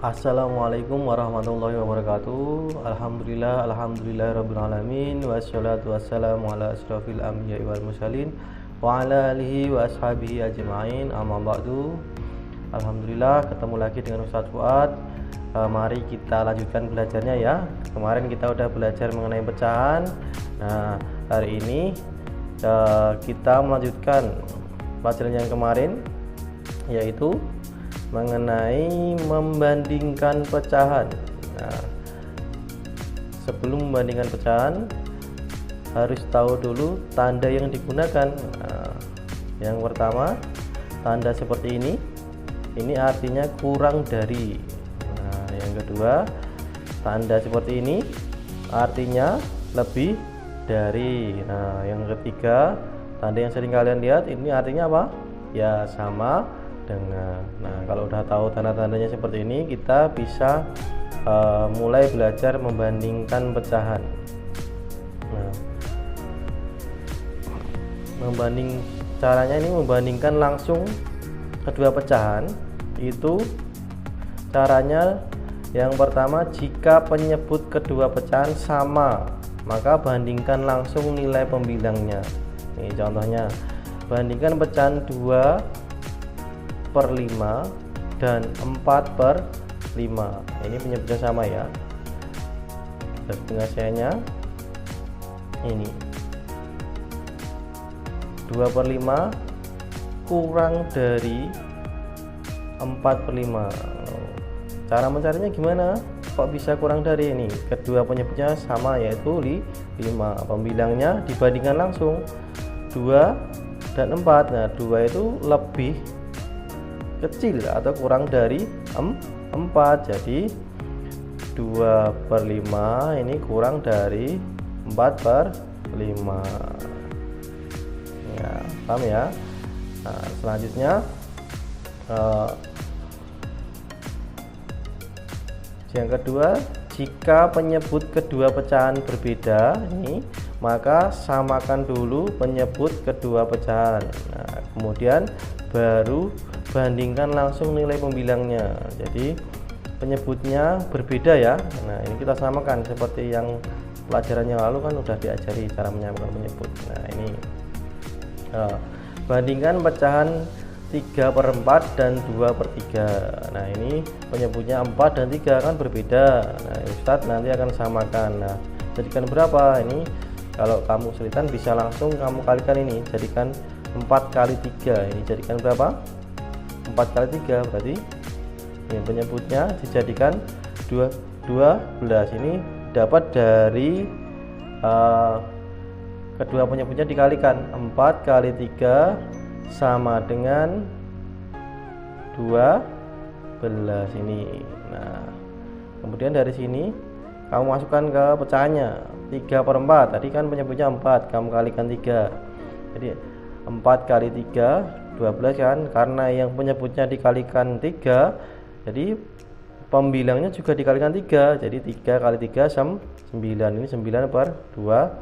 Assalamualaikum warahmatullahi wabarakatuh. Alhamdulillah rabbil alamin, wassalatu wassalamu ala asrofil anbiya'i wal mursalin wa ala alihi wa ashabihi ajma'in, amma ba'du. Alhamdulillah ketemu lagi dengan Ustadz Fuad. Mari kita lanjutkan belajarnya ya. Kemarin kita udah belajar mengenai pecahan. Nah, hari ini kita melanjutkan pelajaran yang kemarin, yaitu mengenai membandingkan pecahan. Nah, sebelum membandingkan pecahan harus tahu dulu tanda yang digunakan. Nah, yang pertama, tanda seperti ini artinya kurang dari. Nah, yang kedua, tanda seperti ini artinya lebih dari. Nah, yang ketiga, tanda yang sering kalian lihat ini artinya apa? Ya, sama dengan. Nah, kalau udah tahu tanda-tandanya seperti ini, kita bisa mulai belajar membandingkan pecahan. Nah, caranya ini membandingkan langsung kedua pecahan. Itu caranya yang pertama, jika penyebut kedua pecahan sama, maka bandingkan langsung nilai pembilangnya. Ini contohnya, bandingkan pecahan 2/5 dan 4/5. Ini penyebutnya sama ya. Dan penyelesaiannya ini 2/5 kurang dari 4/5. Cara mencarinya gimana? Kok bisa kurang dari ini? Kedua penyebutnya sama, yaitu 5. Pembilangnya dibandingkan langsung 2 dan 4. Nah, 2 itu lebih kecil atau kurang dari 4. Jadi 2/5 ini kurang dari 4/5 ya, paham ya? Nah, selanjutnya yang kedua, jika penyebut kedua pecahan berbeda ini, maka samakan dulu penyebut kedua pecahan. Nah, kemudian baru bandingkan langsung nilai pembilangnya. Jadi penyebutnya berbeda ya. Nah, ini kita samakan seperti yang pelajaran yang lalu kan udah diajari cara menyamakan penyebut. Nah, ini bandingkan pecahan 3/4 dan 2/3. Nah, ini penyebutnya 4 dan 3 kan berbeda. Nah, Ustadz nanti akan samakan. Nah, jadikan berapa? Ini kalau kamu kesulitan bisa langsung kamu kalikan ini, jadikan 4 kali 3. Ini jadikan berapa? 4 kali 3 berarti ini penyebutnya dijadikan 12. Ini dapat dari kedua penyebutnya dikalikan 4 kali 3 sama dengan 12 ini. Nah, kemudian dari sini kamu masukkan ke pecahannya 3/4. Tadi kan penyebutnya 4, kamu kalikan 3. Jadi 4 kali 3 12 kan, karena yang penyebutnya dikalikan 3, jadi pembilangnya juga dikalikan 3. Jadi 3 kali 3 9. Ini 9/12.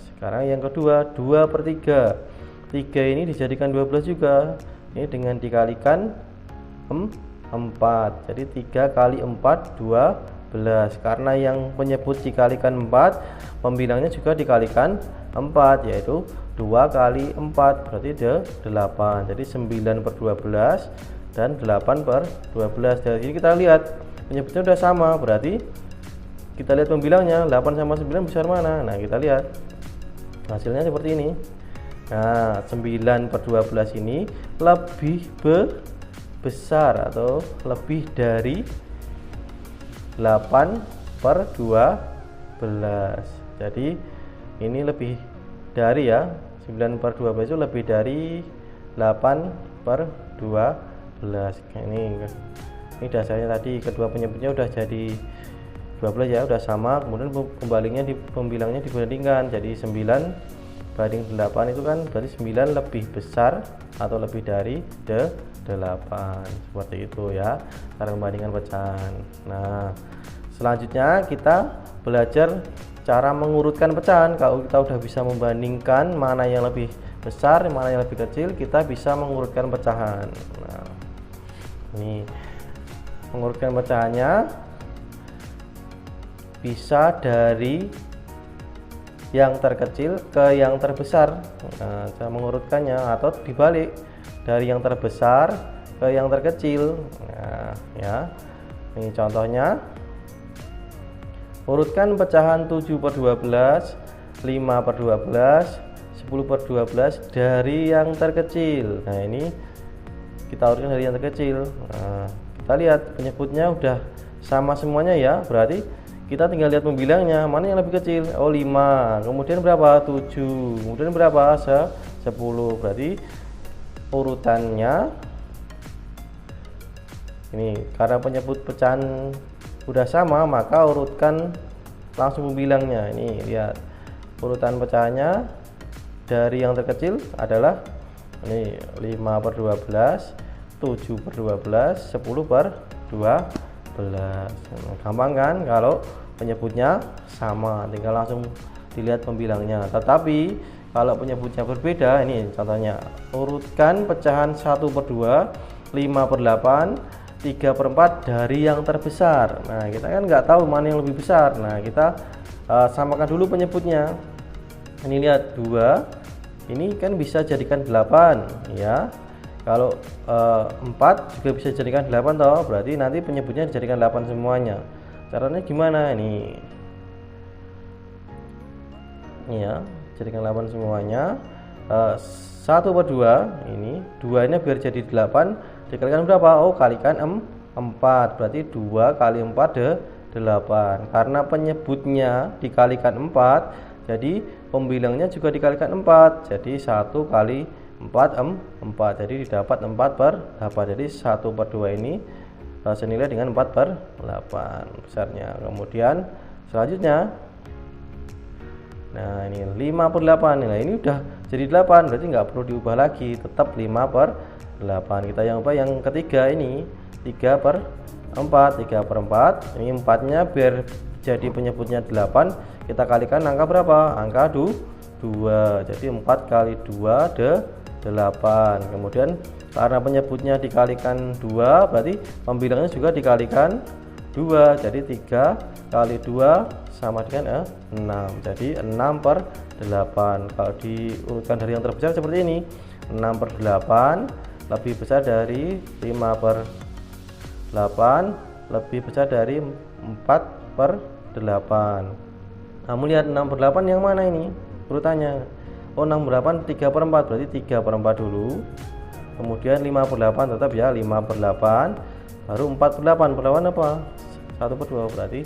Sekarang yang kedua, 2/3. 3 ini dijadikan 12 juga. Ini dengan dikalikan 4. Jadi 3 kali 4 12. Karena yang penyebut dikalikan 4, pembilangnya juga dikalikan 4, yaitu 2 kali 4 berarti 8. Jadi 9/12 dan 8/12. Dari sini kita lihat penyebutnya sudah sama, berarti kita lihat pembilangnya 8 sama 9 besar mana. Nah, kita lihat hasilnya seperti ini. Nah, 9/12 ini lebih besar atau lebih dari 8/12. Jadi ini lebih dari ya, 9/12 itu lebih dari 8/12. Ini dasarnya tadi kedua penyebutnya udah jadi 12 ya, udah sama. Kemudian pembilangnya dibandingkan, jadi 9 banding 8 itu kan berarti 9 lebih besar atau lebih dari 8. Seperti itu ya cara membandingkan pecahan. Nah, selanjutnya kita belajar cara mengurutkan pecahan. Kalau kita udah bisa membandingkan mana yang lebih besar, mana yang lebih kecil, kita bisa mengurutkan pecahan. Nah, ini mengurutkan pecahannya bisa dari yang terkecil ke yang terbesar. Nah, cara mengurutkannya atau dibalik dari yang terbesar ke yang terkecil. Nah, ya. Ini contohnya. Urutkan pecahan 7/12, 5/12, 10/12 dari yang terkecil. Nah, ini kita urutkan dari yang terkecil. Nah, kita lihat penyebutnya udah sama semuanya ya. Berarti kita tinggal lihat pembilangnya, mana yang lebih kecil. Oh, 5. Kemudian berapa? 7. Kemudian berapa? 10. Berarti urutannya ini karena penyebut pecahan udah sama, maka urutkan langsung pembilangnya. Ini lihat urutan pecahannya dari yang terkecil adalah ini 5/12, 7/12, 10/12. Gampang kan kalau penyebutnya sama, tinggal langsung dilihat pembilangnya. Tetapi kalau penyebutnya berbeda, ini contohnya urutkan pecahan 1/2, 5/8, 3/4 dari yang terbesar. Nah, kita kan nggak tahu mana yang lebih besar. Nah, kita samakan dulu penyebutnya. Ini lihat 2, ini kan bisa jadikan 8 ya. Kalau 4 juga bisa jadikan 8 toh, berarti nanti penyebutnya dijadikan 8 semuanya. Caranya gimana ini? Ya, jadikan 8 semuanya. 1/2 ini 2 ini biar jadi 8 dikalikan berapa? Oh, kalikan 4, berarti 2 kali 4 8. Karena penyebutnya dikalikan 4, jadi pembilangnya juga dikalikan 4, jadi 1 kali 4 4, jadi didapat 4/8. Jadi 1/2 ini senilai dengan 4/8 besarnya. Kemudian selanjutnya, nah ini 5/8. Nah, ini udah jadi 8, berarti nggak perlu diubah lagi, tetap 5/8. Kita yang ubah yang ketiga ini 3/4. 3/4 ini 4-nya biar jadi penyebutnya 8, kita kalikan angka berapa? Angka 2. Jadi 4 kali 2 8. Kemudian karena penyebutnya dikalikan 2, berarti pembilangnya juga dikalikan 2. Jadi 3 kali 2 sama dengan 6. Jadi 6/8. Kalau diurutkan dari yang terbesar seperti ini, 6/8 lebih besar dari 5/8, lebih besar dari 4/8. Kamu lihat 6/8 yang mana ini urutannya? Oh, 6/8 3/4, berarti 3/4 dulu. Kemudian 5/8 tetap ya, 5/8, baru 4/8. 4/8 apa? 1/2, berarti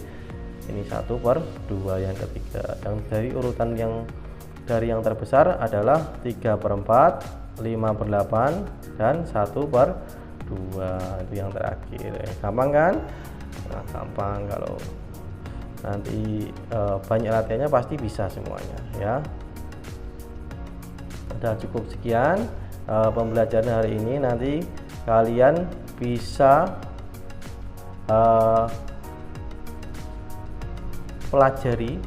ini 1/2 yang ketiga. Yang dari urutan yang dari yang terbesar adalah 3/4, 5/8, dan 1/2. Itu yang terakhir. Gampang kan? Nah, gampang. Kalau nanti banyak latihannya pasti bisa semuanya ya. Udah cukup sekian pembelajaran hari ini. Nanti kalian bisa pelajari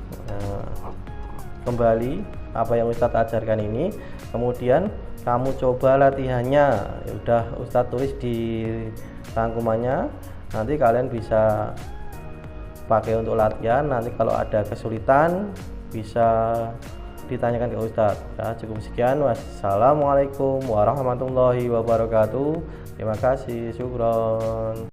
kembali apa yang Ustadz ajarkan ini, kemudian kamu coba latihannya. Udah Ustadz tulis di rangkumannya, nanti kalian bisa pakai untuk latihan. Nanti kalau ada kesulitan bisa ditanyakan ke Ustadz ya. Cukup sekian. Wassalamualaikum warahmatullahi wabarakatuh. Terima kasih. Syukron.